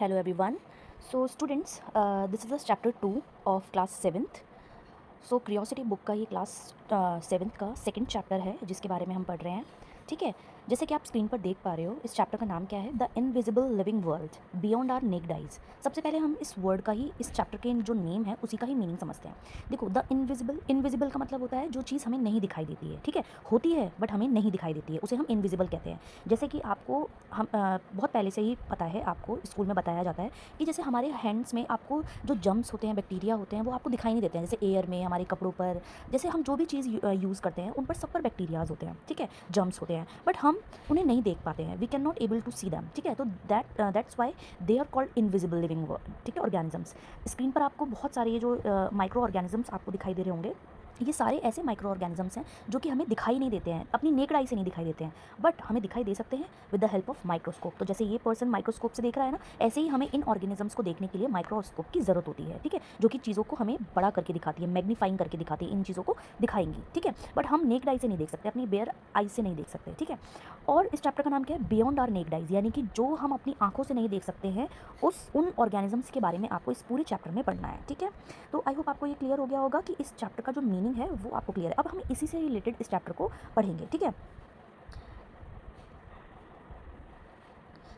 Hello everyone. So students, this is the chapter 2 of class 7th. So curiosity book का ये class 7th का second chapter है जिसके बारे में हम पढ़ रहे हैं. ठीक है, जैसे कि आप स्क्रीन पर देख पा रहे हो, इस चैप्टर का नाम क्या है? The invisible living world beyond our naked eyes. सबसे पहले हम इस वर्ड का ही, इस चैप्टर के जो नेम है उसी का ही मीनिंग समझते हैं. देखो, द इनविजिबल, इनविजिबल का मतलब होता है जो चीज़ हमें नहीं दिखाई देती है. ठीक है, होती है बट हमें नहीं दिखाई देती है, उसे हम इनविजिबल कहते हैं. जैसे कि आपको हम बहुत पहले से ही पता है, आपको स्कूल में बताया जाता है कि जैसे हमारे हैंड्स में आपको जो जम्स होते हैं, बैक्टीरिया होते हैं, वो आपको दिखाई नहीं देते हैं. जैसे एयर में, हमारे कपड़ों पर, जैसे हम जो भी चीज़ यूज़ करते हैं उन पर सब पर बैक्टीरियाज होते हैं. ठीक है, जम्स होते हैं, बट हम उन्हें नहीं देख पाते हैं. We can not able to see them. ठीक है, तो that's why they are called invisible living world. ठीक है, ऑर्गेनिजम्स. स्क्रीन पर आपको बहुत सारे ये जो माइक्रो ऑर्गेनिजम्स आपको दिखाई दे रहे होंगे, ये सारे ऐसे माइक्रो ऑर्गेनिजम्स हैं जो कि हमें दिखाई नहीं देते हैं, अपनी नेक्ड आई से नहीं दिखाई देते हैं, बट हमें दिखाई दे सकते हैं with the help of microscope. तो जैसे ये पर्सन माइक्रोस्कोप से देख रहा है ना, ऐसे ही हमें इन ऑर्गेनिजम्स को देखने के लिए माइक्रोस्कोप की ज़रूरत होती है. ठीक है, जो कि चीज़ों को हमें बड़ा करके दिखाती है, मैग्नीफाइंग करके दिखाती है, इन चीज़ों को दिखाएंगी. ठीक है, बट हम नेक्ड आई से नहीं देख सकते, अपनी बेयर आई से नहीं देख सकते. ठीक है, और इस चैप्टर का नाम क्या है? बियॉन्ड आवर नेक्ड आइज, यानी कि जो हम अपनी आंखों से नहीं देख सकते हैं, उन ऑर्गेनिजम्स के बारे में आपको इस पूरे चैप्टर में पढ़ना है. ठीक है, तो आई होप आपको ये क्लियर हो गया होगा कि इस चैप्टर का जो मीनिंग है वो आपको क्लियर है. अब हम इसी से रिलेटेड इस चैप्टर को पढ़ेंगे. ठीक है,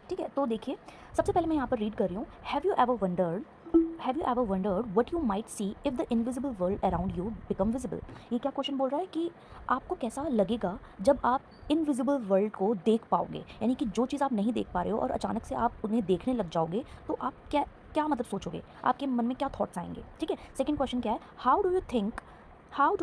ठीक है, तो देखिए, सबसे पहले मैं यहाँ पर रीड कर रही हूँ. Have you ever wondered what you might see if the invisible world around you become visible. ये क्या क्वेश्चन बोल रहा है कि आपको कैसा लगेगा जब आप इनविजिबल वर्ल्ड को देख पाओगे, यानी कि जो चीज़ आप नहीं देख पा रहे हो और अचानक से आप उन्हें देखने लग जाओगे, तो आप क्या क्या मतलब सोचोगे, आपके मन में क्या थॉट्स आएंगे. ठीक है, सेकंड क्वेश्चन क्या है? How do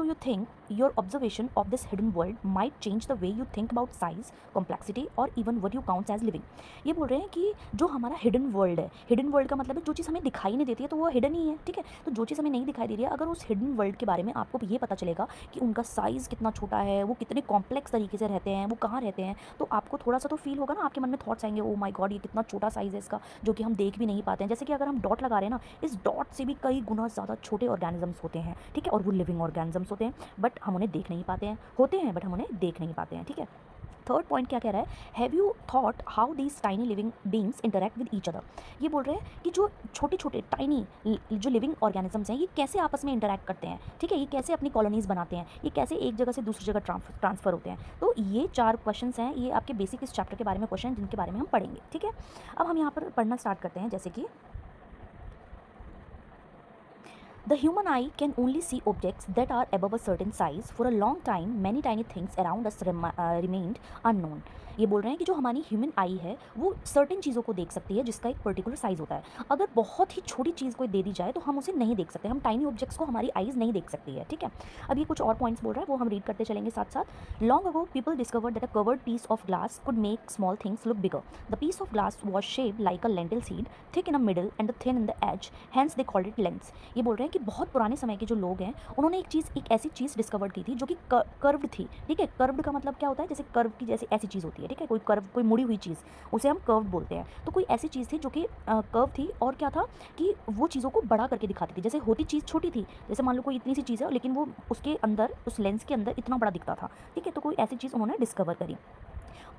you think your observation of this hidden world might change the way you think about size, complexity और even what you counts as living. ये बोल रहे हैं कि जो हमारा हिडन वर्ल्ड है, हिडन वर्ल्ड का मतलब है जो चीज़ हमें दिखाई नहीं देती है तो वो हिडन ही है. ठीक है, तो जो चीज़ हमें नहीं दिखाई दे रही है, अगर उस हिडन वर्ल्ड के बारे में आपको ये पता चलेगा कि उनका साइज़ कितना छोटा है, वो कितने कॉम्प्लेक्स तरीके से रहते हैं, वो कहाँ रहते हैं, तो आपको थोड़ा सा तो फील होगा ना, आपके मन में थॉट्स आएंगे, ओ माई गॉड, ये कितना छोटा साइज़ है इसका, जो कि हम देख भी नहीं पाते हैं. जैसे कि अगर हम डॉट लगा रहे हैं ना, इस डॉट से भी कई गुना ज़्यादा छोटे ऑर्गेनिजम्स होते हैं. ठीक है, और वो लिविंग ऑर्गेनिजम्स होते हैं, बट हम उन्हें देख नहीं पाते हैं. होते हैं बट हम उन्हें देख नहीं पाते हैं. ठीक है, थर्ड पॉइंट क्या कह रहा है? Have you thought how these tiny living beings interact with each other. ये बोल रहे हैं कि जो छोटे छोटे टाइनी जो लिविंग ऑर्गेनिजम्स हैं, ये कैसे आपस में इंटरेक्ट करते हैं. ठीक है, ये कैसे अपनी कॉलोनीज बनाते हैं, ये कैसे एक जगह से दूसरी जगह ट्रांसफर होते हैं. तो ये 4 क्वेश्चंस हैं, ये आपके बेसिक इस चैप्टर के बारे में क्वेश्चन हैं जिनके बारे में हम पढ़ेंगे. ठीक है, अब हम यहाँ पर पढ़ना स्टार्ट करते हैं. जैसे कि the human eye can only see objects that are above a certain size. For a long time, many tiny things around us remained unknown. ये बोल रहे हैं कि जो हमारी ह्यूमन आई है वो सर्टेन चीज़ों को देख सकती है जिसका एक पर्टिकुलर साइज़ होता है. अगर बहुत ही छोटी चीज़ कोई दे दी जाए तो हम उसे नहीं देख सकते, हम टाइनी ऑब्जेक्ट्स को हमारी आइज़ नहीं देख सकती है. ठीक है, अब ये कुछ और पॉइंट्स बोल रहा है, वो हम रीड करते चलेंगे साथ साथ. Long ago people discovered that a curved piece of glass could make small things look bigger. The piece of glass was shaped like a lentil seed, thick in a middle and thin in the edge, hence they called it lens. ये बोल रहे हैं कि बहुत पुराने समय के जो लोग हैं उन्होंने एक ऐसी चीज़ डिस्कवर की थी जो कि कर्व्ड थी. ठीक है, कर्व्ड का मतलब क्या होता है? जैसे कर्व की जैसे ऐसी चीज़ होती है. ठीक है, कोई मुड़ी हुई चीज़, उसे हम कर्व्ड बोलते हैं. तो कोई ऐसी चीज़ थी जो कि कर्व थी, और क्या था कि वो चीज़ों को बड़ा करके दिखाती थी. जैसे होती चीज़ छोटी थी, जैसे मान लो कोई इतनी सी चीज़ है, लेकिन वो उसके अंदर, उस लेंस के अंदर इतना बड़ा दिखता था. ठीक है, तो कोई ऐसी चीज़ उन्होंने डिस्कवर करी.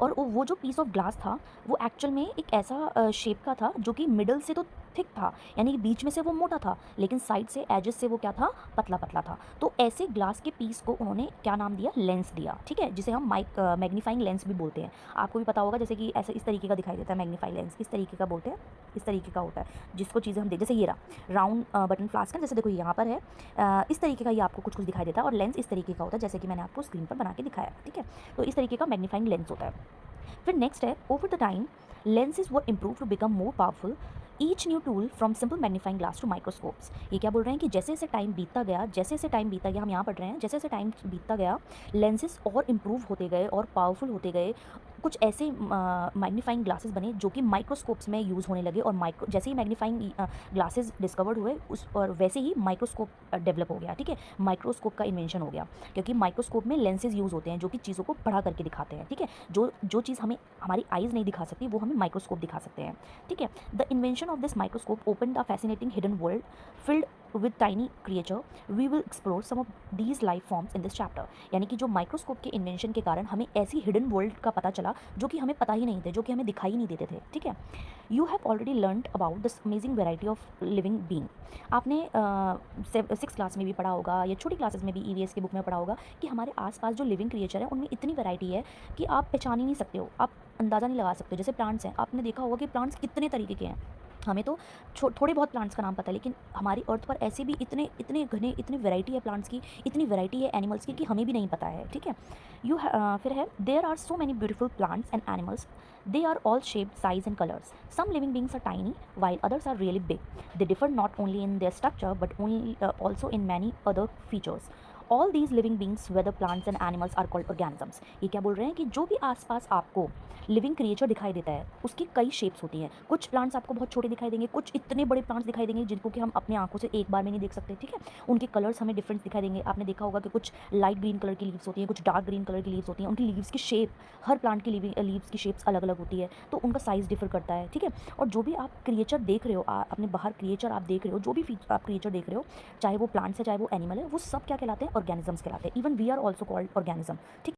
और वो जो पीस ऑफ ग्लास था वो एक्चुअल में एक ऐसा शेप का था जो कि मिडल से तो थिक था, यानी कि बीच में से वो मोटा था, लेकिन साइड से, एजेस से वो क्या था? पतला पतला था. तो ऐसे ग्लास के पीस को उन्होंने क्या नाम दिया? लेंस दिया. ठीक है, जिसे हम मैग्नीफाइंग लेंस भी बोलते हैं. आपको भी पता होगा, जैसे कि ऐसे इस तरीके का दिखाई देता है मैग्नीफाइंग लेंस. किस तरीके का बोलते हैं? इस तरीके का होता है जिसको चीज़ें हम देख, जैसे ये रहा राउंड बटन फ्लास्क है, जैसे देखो यहाँ पर है, इस तरीके का ये आपको कुछ कुछ दिखाई देता है, और लेंस इस तरीके का होता है जैसे कि मैंने आपको स्क्रीन पर बना के दिखाया. ठीक है, तो इस तरीके का मैग्नीफाइंग लेंस होता है. फिर नेक्स्ट है, over the time lenses were improved to become more powerful, each new tool from simple magnifying glass to microscopes. ये क्या बोल रहे हैं कि जैसे जैसे टाइम बीतता गया, हम यहाँ पढ़ रहे हैं, जैसे जैसे टाइम बीतता गया, लेंसेज और इम्प्रूव होते गए और पावरफुल होते गए. कुछ ऐसे मैग्नीफाइंग ग्लासेस बने जो कि माइक्रोस्कोप्स में यूज़ होने लगे, और जैसे ही मैग्नीफाइंग ग्लासेस डिस्कवर्ड हुए और वैसे ही माइक्रोस्कोप डेवलप हो गया. ठीक है, माइक्रोस्कोप का इन्वेंशन हो गया, क्योंकि माइक्रोस्कोप में लेंसेज यूज़ होते हैं जो कि चीज़ों को बड़ा करके दिखाते हैं. ठीक है, जो चीज़ हमें हमारी आइज़ नहीं दिखा सकती वो हमें माइक्रोस्कोप दिखा सकते हैं. ठीक है, the invention of this microscope opened a fascinating hidden world field with tiny creature, we will explore some of these life forms in this chapter. यानी कि जो माइक्रोस्कोप के इन्वेंशन के कारण हमें ऐसी हिडन वर्ल्ड का पता चला जो कि हमें पता ही नहीं थे, जो कि हमें दिखाई नहीं देते थे, ठीक है। You have already learned about this amazing variety of living being. आपने 6th क्लास में भी पढ़ा होगा या छोटी क्लासेस में भी ईवीएस की बुक में पढ़ा होगा कि हमारे आसपास जो लिविंग क्रिएचर है उनमें इतनी वैरायटी है कि आप पहचान ही नहीं सकते हो, आप अंदाज़ा नहीं लगा सकते हो। जैसे प्लांट्स हैं, आपने देखा होगा कि प्लांट्स कितने तरीके के हैं। हमें तो थोड़े बहुत प्लांट्स का नाम पता है, लेकिन हमारी अर्थ पर ऐसे भी इतने इतने घने इतनी वैरायटी है प्लांट्स की, इतनी वैरायटी है एनिमल्स की कि हमें भी नहीं पता है, ठीक है। फिर है there are so many beautiful plants and animals, they are all shaped, size and colors. Some living beings are tiny while others are really big. They differ not only in their structure but also in many other features. All these living beings, whether plants and animals, are called organisms. ये क्या बोल रहे हैं कि जो भी आसपास आपको लिविंग क्रिएचर दिखाई देता है उसकी कई शेप्स होती हैं। कुछ प्लांट्स आपको बहुत छोटे दिखाई देंगे, कुछ इतने बड़े प्लांट्स दिखाई देंगे जिनको कि हम अपने आंखों से एक बार में नहीं देख सकते, ठीक है। उनके कलर्स हमें डिफरेंस दिखाई देंगे। आपने देखा होगा कि कुछ लाइट ग्रीन कलर की लीव्स होती हैं, कुछ डार्क ग्रीन कलर की लीव्स होती हैं। उनकी लीव्स की शेप, हर प्लांट की लीव्स की शेप्स अलग अलग होती है, तो उनका साइज़ डिफर करता है, ठीक है। और जो भी आप क्रिएचर देख रहे हो, अपने बाहर क्रिएचर आप देख रहे हो, जो भी आप क्रिएचर देख रहे हो, चाहे वो प्लांट्स है चाहे वो एनिमल है, वो सब क्या कहलाते हैं? ऑर्गेनिजम्स कहलाते हैं। Even we are also called organism, ठीक।